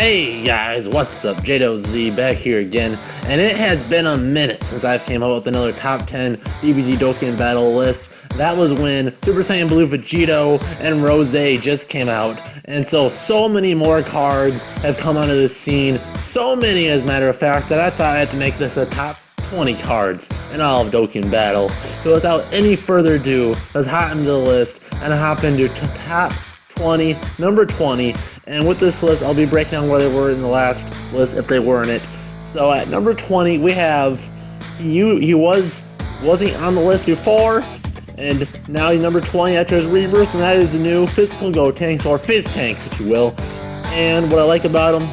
Hey guys, what's up? DBZ back here again, and it has been a minute since I've came up with another top 10 DBZ Dokkan Battle list. That was when Super Saiyan Blue Vegito and Rose just came out, and so many more cards have come onto the scene, so many as a matter of fact, that I thought I had to make this a top 20 cards in all of Dokkan Battle. So without any further ado, let's hop into the list and hop into top 20, number 20, and with this list I'll be breaking down where they were in the last list if they were in it. So at number 20 we have wasn't on the list before, and now he's number 20 after his rebirth, and that is the new physical Go Tanks, or Fizz Tanks if you will. And what I like about him,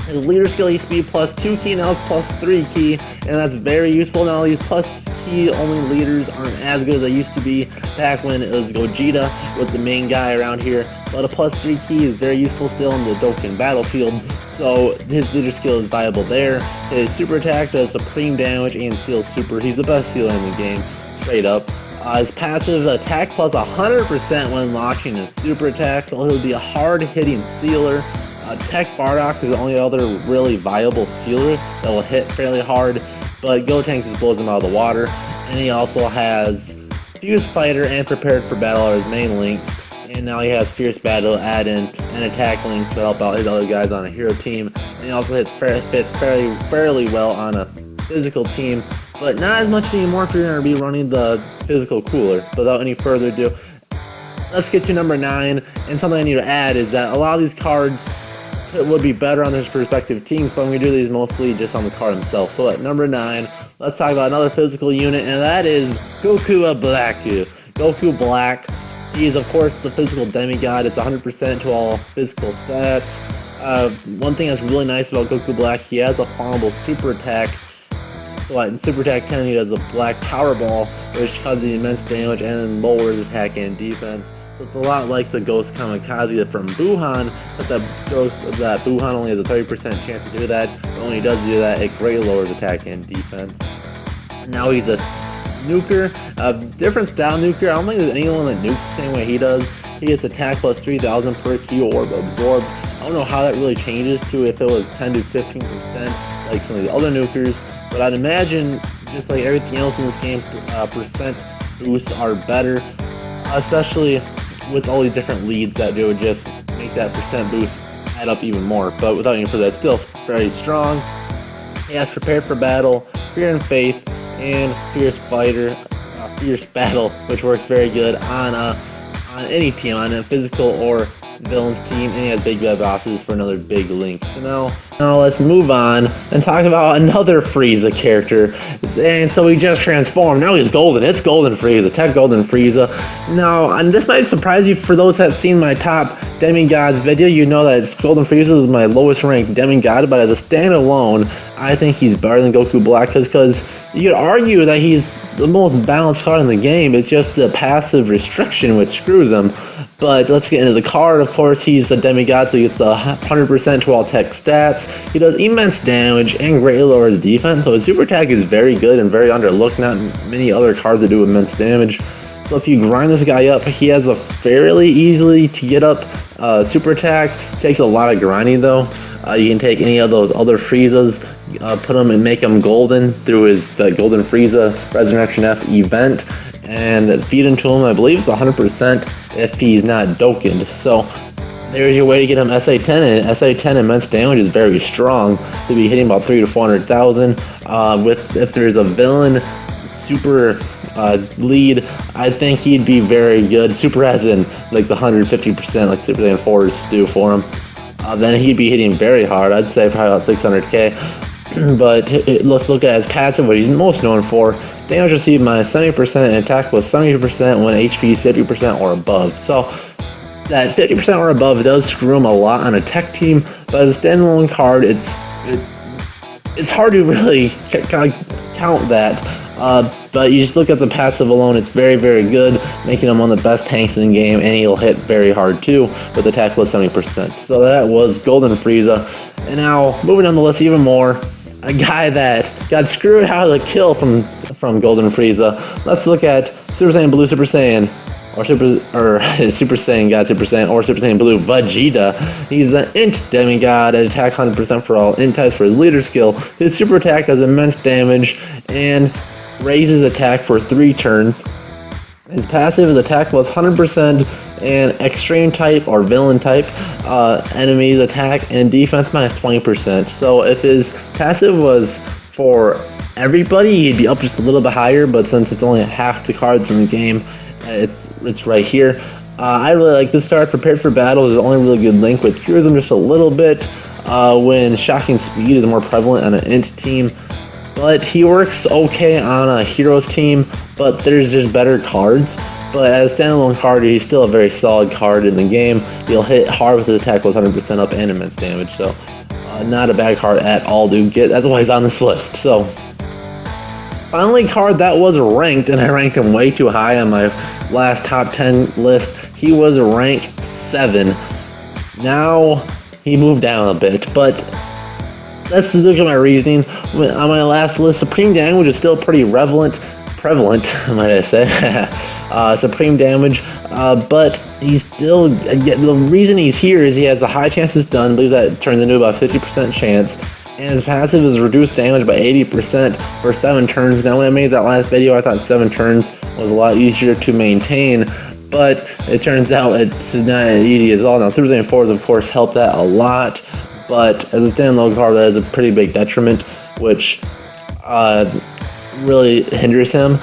his leader skill used to be +2 key, now it's +3 key, and that's very useful. Now these plus key only leaders aren't as good as they used to be back when it was Gogeta was the main guy around here, but a +3 key is very useful still in the Dokkan battlefield, so his leader skill is viable there. His super attack does supreme damage and seals super. He's the best sealer in the game, straight up. His passive attack plus 100% when launching his super attack, so he'll be a hard-hitting sealer. Tech Bardock is the only other really viable sealer that will hit fairly hard, but Gotenks just blows him out of the water. And he also has Fierce Fighter and Prepared for Battle are his main links, and now he has Fierce Battle add-in and Attack link to help out his other guys on a hero team. And he also fits fairly well on a physical team, but not as much anymore if you're going to be running the physical cooler. Without any further ado, let's get to number 9, and something I need to add is that a lot of these cards would be better on their respective teams, but I'm going to do these mostly just on the card himself. So at number 9, let's talk about another physical unit, and that is Goku Black. Goku Black, he's of course the physical demigod. It's 100% to all physical stats. One thing that's really nice about Goku Black, he has a farmable super attack. So in Super Attack 10 he does a Black Power Ball, which causes immense damage and lowers attack and defense. So it's a lot like the Ghost Kamikaze from Buhan, but that Buhan only has a 30% chance to do that, but when he does do that, it greatly lowers attack and defense. Now he's a nuker, different style nuker. I don't think there's anyone that nukes the same way he does. He gets attack plus 3,000 per key orb absorbed. I don't know how that really changes to if it was 10 to 15% like some of the other nukers, but I'd imagine just like everything else in this game, percent boosts are better, especially with all these different leads that do would just make that percent boost add up even more. But without any further, it's still very strong. He has Prepared for Battle, Fear and Faith, and Fierce Fighter, Fierce Battle, which works very good on any team, on a physical or villain's team, and he has Big Bad Bosses for another big link. So now let's move on and talk about another Frieza character. And so he just transformed. Now he's golden. It's Golden Frieza, Tech Golden Frieza. Now, and this might surprise you for those that have seen my top demigods video. You know that Golden Frieza is my lowest ranked demigod, but as a standalone, I think he's better than Goku Black, because you could argue that he's the most balanced card in the game. It's just the passive restriction which screws him. But let's get into the card. Of course, he's a demigod, so he gets the 100% to all tech stats. He does immense damage and greatly lowers defense, so his super attack is very good and very underlooked. Not many other cards that do immense damage. So if you grind this guy up, he has a fairly easily to get up super attack. Takes a lot of grinding though. You can take any of those other Friezas, put them and make them golden through the Golden Frieza Resurrection F event, and feed him to him. I believe it's 100% if he's not Dokkened. So there's your way to get him SA10, and SA10 immense damage is very strong. He'll be hitting about 300,000 to 400,000. If there's a villain super lead, I think he'd be very good. Super as in like the 150% like Super Saiyan 4s do for him. Then he'd be hitting very hard. I'd say probably about 600k. But let's look at his passive, what he's most known for. Damage received minus 70% and attack plus 70% when HP is 50% or above. So that 50% or above does screw him a lot on a tech team, but as a standalone card, it's hard to really count that. But you just look at the passive alone, it's very, very good, making him one of the best tanks in the game, and he'll hit very hard too, with attack plus 70%. So that was Golden Frieza. And now, moving on the list even more, a guy that got screwed out of the kill from Golden Frieza. Let's look at Super Saiyan Blue Super Saiyan or Super Saiyan God, Super Saiyan, or Super Saiyan Blue Vegeta. He's an Int demigod at attack 100% for all Int types for his leader skill. His super attack does immense damage and raises attack for 3 turns. His passive is attack plus 100% and extreme type or villain type enemies attack and defense minus 20%. So if his passive was for everybody, he'd be up just a little bit higher, but since it's only half the cards in the game, it's right here. I really like this card. Prepared for Battle is the only really good link, which cures him just a little bit when Shocking Speed is more prevalent on an Int team. But he works okay on a Heroes team, but there's just better cards. But as a standalone card, he's still a very solid card in the game. He'll hit hard with his attack with 100% up and immense damage, so not a bad card at all to get. That's why he's on this list. So finally, card that was ranked, and I ranked him way too high on my last top 10 list. He was rank 7. Now he moved down a bit, but let's look at my reasoning. On my last list, Supreme Damage is still pretty prevalent, might I say. Supreme Damage, but he's still, the reason he's here is he has a high chance it's done. I believe that turns into about 50% chance. And his passive is reduced damage by 80% for 7 turns. Now when I made that last video, I thought 7 turns was a lot easier to maintain, but it turns out it's not as easy as all. Now Super Saiyan 4s of course help that a lot, but as a standalone card that is a pretty big detriment, which really hinders him.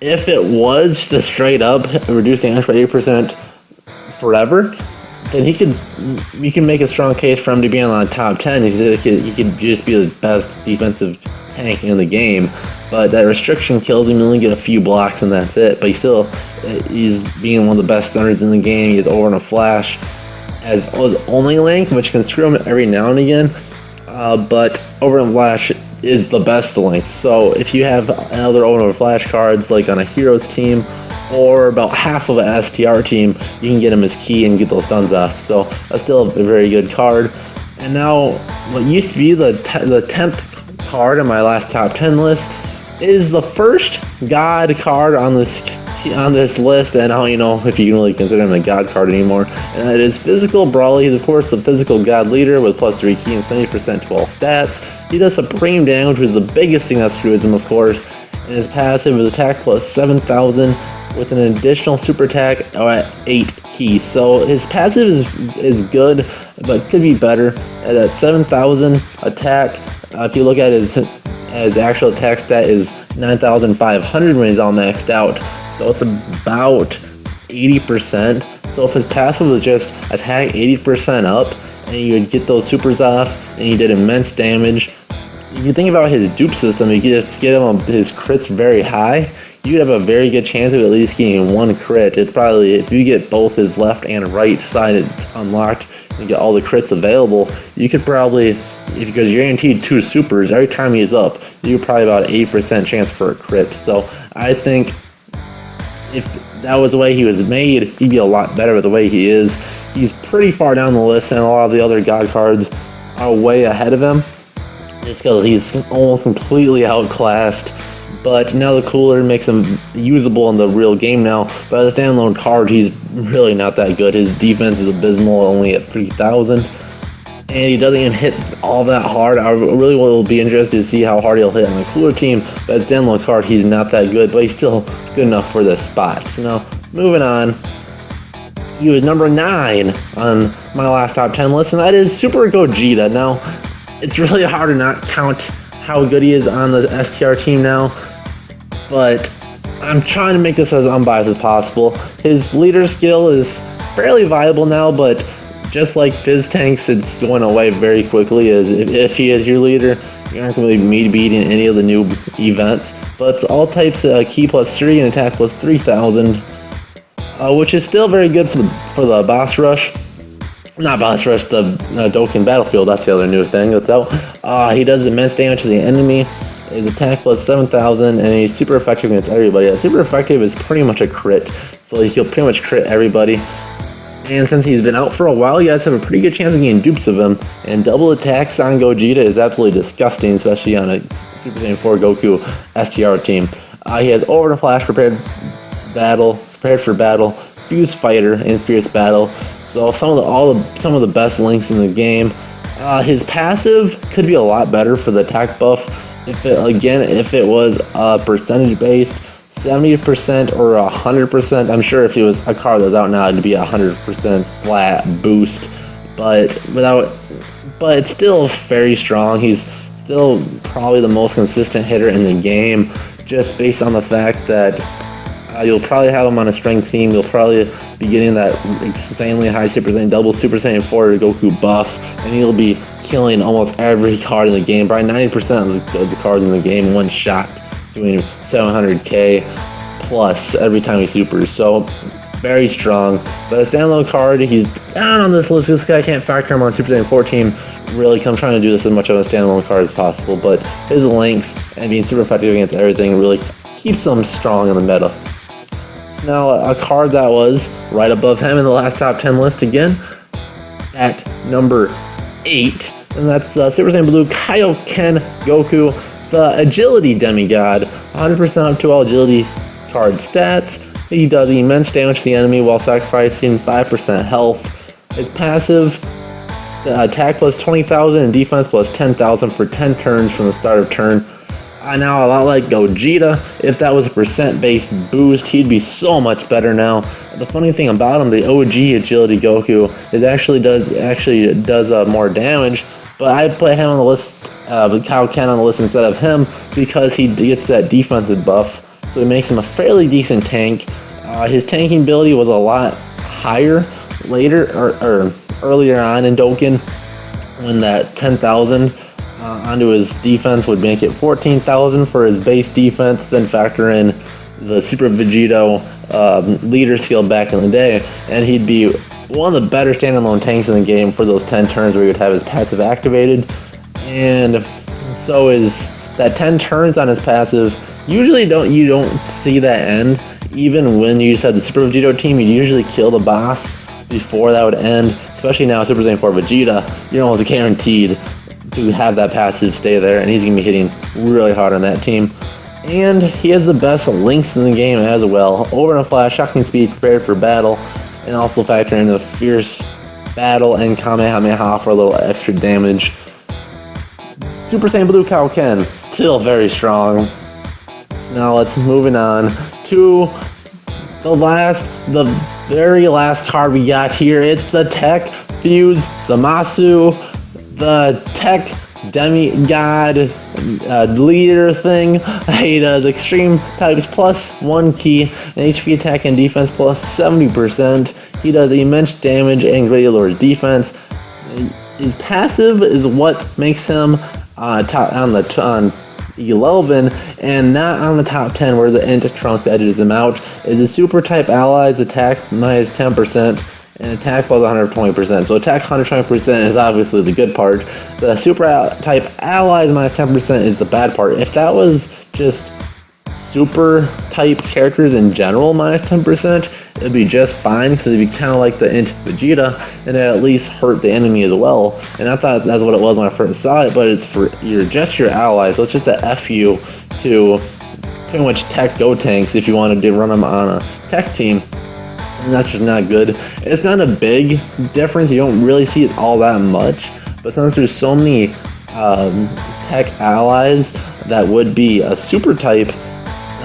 If it was just straight up reduce damage by 80% forever, then you can make a strong case for him to be on the top 10. He could just be the best defensive tank in the game, but that restriction kills him. You only get a few blocks and that's it. But he's being one of the best stunners in the game. He has over in a flash as his only link, which can screw him every now and again. But over in flash is the best link. So if you have other over flash cards like on a Heroes team or about half of an STR team, you can get him as key and get those stuns off. So that's still a very good card. And now what used to be the 10th card on my last top 10 list is the first God card on this list, and I don't know if you can really consider him a God card anymore. And that is Physical Brawly. He's of course the physical God leader with plus 3 key and 70% 12 stats. He does Supreme Damage, which is the biggest thing that screws him, of course. And his passive is attack plus 7,000 with an additional super attack at 8 keys. So his passive is good, but could be better. At that 7,000 attack, if you look at his actual attack stat is 9,500 when he's all maxed out. So it's about 80%. So if his passive was just attack 80% up, and you would get those supers off, and you did immense damage. If you think about his dupe system, you could just get him his crits very high. You'd have a very good chance of at least getting 1 crit. It probably, if you get both his left and right side, it's unlocked, and get all the crits available, you could probably, because you're guaranteed 2 supers every time he's up, you're probably about 80% chance for a crit. So I think if that was the way he was made, he'd be a lot better with the way he is. He's pretty far down the list, and a lot of the other God cards are way ahead of him, just because he's almost completely outclassed. But now the cooler makes him usable in the real game now. But as a standalone card, he's really not that good. His defense is abysmal, only at 3,000. And he doesn't even hit all that hard. I really will be interested to see how hard he'll hit on the cooler team. But as a standalone card, he's not that good, but he's still good enough for this spot. So now, moving on. He was number 9 on my last top 10 list, and that is Super Gogeta. Now, it's really hard to not count how good he is on the STR team now, but I'm trying to make this as unbiased as possible. His leader skill is fairly viable now, but just like Fizz Tanks, it's going away very quickly. As if he is your leader, you're not going to be beating any of the new events. But it's all types of key plus 3 and attack plus 3,000. Which is still very good for the boss rush. Not boss rush, the Dokkan Battlefield, that's the other new thing that's out. He does immense damage to the enemy. His attack plus 7,000, and he's super effective against everybody. Super effective is pretty much a crit, so he'll pretty much crit everybody. And since he's been out for a while, you guys have a pretty good chance of getting dupes of him. And double attacks on Gogeta is absolutely disgusting, especially on a Super Saiyan 4 Goku STR team. He has over the flash, prepared for battle, Fuse Fighter in Fierce Battle. So some of the best links in the game. His passive could be a lot better for the attack buff if it was percentage based, 70% or 100%. I'm sure if it was a card that's out now, it'd be 100% flat boost. But it's still very strong. He's still probably the most consistent hitter in the game, just based on the fact that you'll probably have him on a strength team. You'll probably be getting that insanely high Super Saiyan double Super Saiyan 4 Goku buff, and he'll be killing almost every card in the game. Probably 90% of the cards in the game one shot, doing 700k plus every time he supers. So very strong. But a standalone card, he's down on this list. This guy can't factor him on Super Saiyan 4 team. Really, I'm trying to do this as much of a standalone card as possible. But his links and being super effective against everything really keeps him strong in the meta. Now, a card that was right above him in the last top 10 list again, at number 8, and that's Super Saiyan Blue Kaioken Goku, the Agility Demigod. 100% up to all Agility card stats. He does immense damage to the enemy while sacrificing 5% health. His passive, attack plus 20,000 and defense plus 10,000 for 10 turns from the start of turn. Now, a lot like Gogeta, if that was a percent-based boost, he'd be so much better now. The funny thing about him, the OG Agility Goku, it actually does more damage, but I put him on the list, Kaioken on the list instead of him, because he gets that defensive buff, so it makes him a fairly decent tank. His tanking ability was a lot higher later, or earlier on in Dokkan, when that 10,000 onto his defense would make it 14,000 for his base defense, then factor in the Super Vegito leader skill back in the day, and he'd be one of the better standalone tanks in the game for those 10 turns where he would have his passive activated. And so is that 10 turns on his passive. Usually you don't see that end. Even when you just had the Super Vegito team, you usually kill the boss before that would end. Especially now, Super Saiyan 4 Vegeta, you're almost guaranteed to have that passive stay there, and he's going to be hitting really hard on that team. And he has the best links in the game as well. Over in a flash, shocking speed, prepared for battle, and also factor in the fierce battle and Kamehameha for a little extra damage. Super Saiyan Blue Kaioken, still very strong. So now let's moving on to the very last card we got here. It's the Tech Fuse Zamasu, the Tech Demigod leader thing. He does extreme types plus 1 key, and HP attack and defense plus 70%. He does immense damage and greatly lowers defense. His passive is what makes him top on 11 and not on the top 10 where the Int Trunk edges him out. Is the super type allies attack minus 10%. And attack plus 120%. So attack 120% is obviously the good part. The super type allies minus 10% is the bad part. If that was just super type characters in general minus 10%, it'd be just fine because it'd be kind of like the Int Vegeta, and it at least hurt the enemy as well. And I thought that's what it was when I first saw it, but it's for your allies. So it's just a FU to pretty much tech Go tanks if you wanted to run them on a tech team. And that's just not good. It's not a big difference. You don't really see it all that much. But since there's so many tech allies that would be a super type,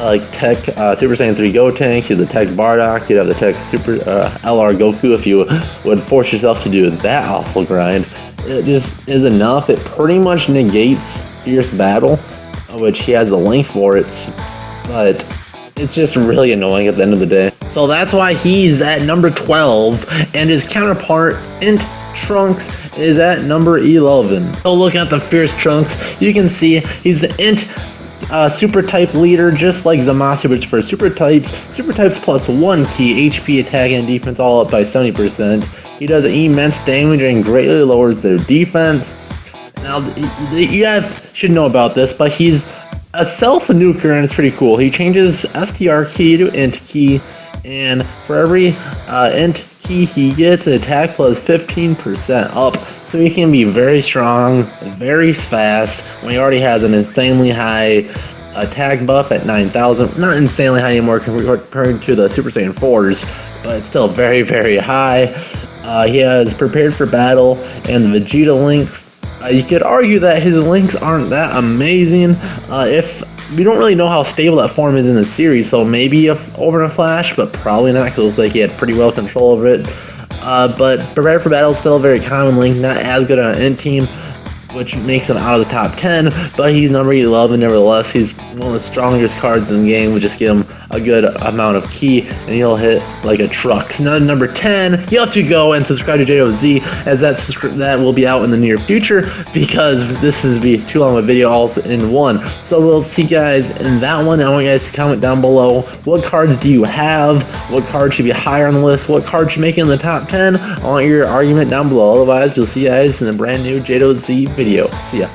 like tech Super Saiyan 3 Go tanks, you have the tech Bardock, you'd have the tech Super LR Goku if you would force yourself to do that awful grind. It just is enough. It pretty much negates Fierce Battle, which he has the link for it, but it's just really annoying at the end of the day. So that's why he's at number 12, and his counterpart, Int Trunks, is at number 11. So looking at the Fierce Trunks, you can see he's the Int super type leader, just like Zamasu, but for super types. Super types plus 1 key, HP, attack, and defense all up by 70%. He does immense damage and greatly lowers their defense. Now, you guys should know about this, but he's a self-nuker, and it's pretty cool. He changes STR key to Int key, and for every Int key he gets, attack plus 15% up. So he can be very strong, very fast, when he already has an insanely high attack buff at 9,000. Not insanely high anymore compared to the Super Saiyan 4s, but it's still very, very high. He has Prepared for Battle and the Vegeta links. You could argue that his links aren't that amazing. If we don't really know how stable that form is in the series, so maybe over in a flash, but probably not, because it looks like he had pretty well control over it. But Prepared for Battle is still a very common link, not as good on an int team, which makes him out of the top 10, but he's number 11 nevertheless. He's one of the strongest cards in the game. We just give him a good amount of ki, and he'll hit like a truck. So now number 10, you have to go and subscribe to JOZ, as that will be out in the near future, because this is be too long of a video all in one. So we'll see you guys in that one. I want you guys to comment down below, what cards do you have? What card should be higher on the list? What card should make it in the top 10? I want your argument down below. Otherwise, we'll see you guys in a brand new JOZ video. See ya.